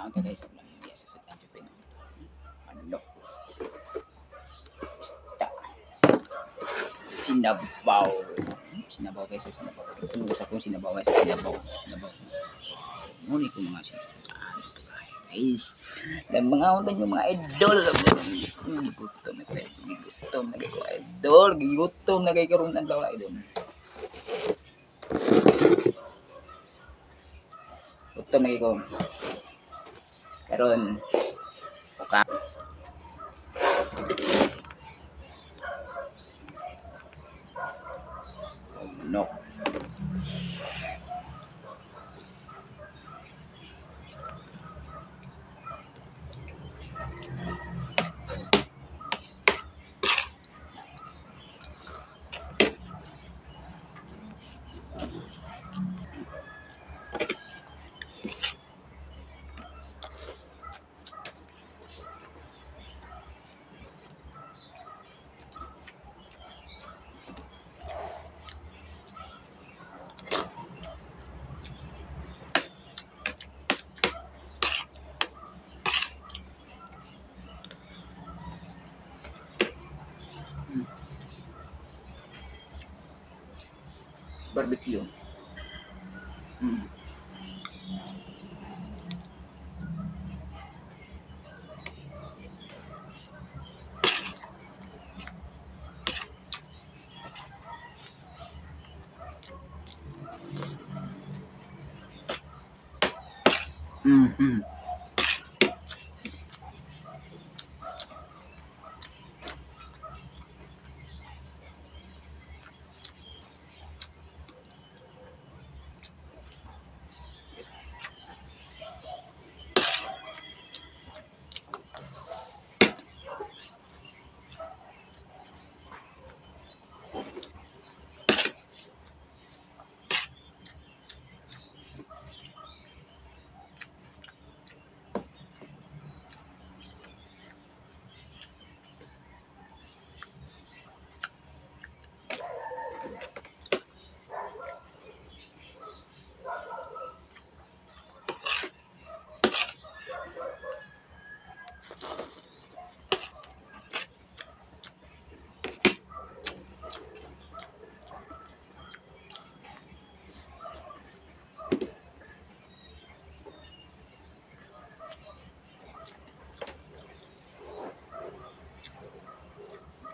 Ang ka guys, ulam niya sa Sanjo Pino. Manok. Isda. Sinabaw. Sinabaw guys, so sinabaw. Ito sa kong sinabaw guys, sinabaw. Ngunit ko mga sinasukaan guys. Dan mga undan yung mga idol. Gutom na kayo. Gutom na kayo idol. Gutom na kayo karoon ng dawa idol. Gutom na kayo. Karoon. Buka. No. Barbecue.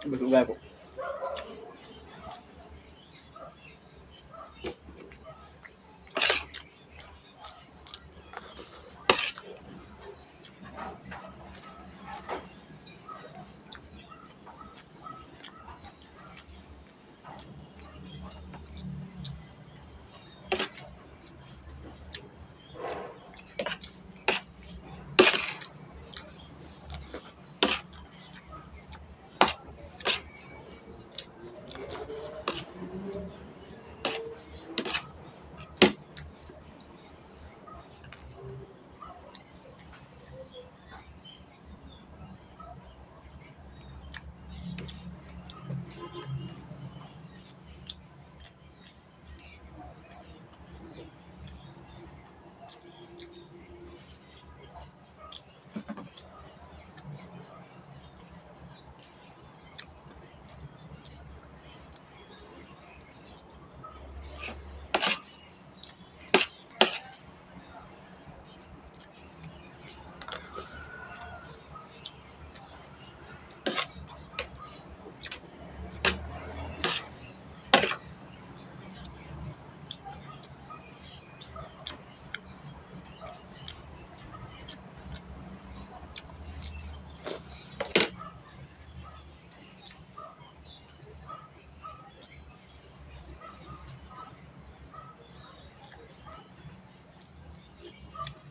Busog ako.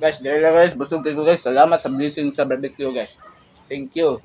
Guys, dahil lang guys, busog kayo guys. Salamat sa blessing sa barbecue guys. Thank you.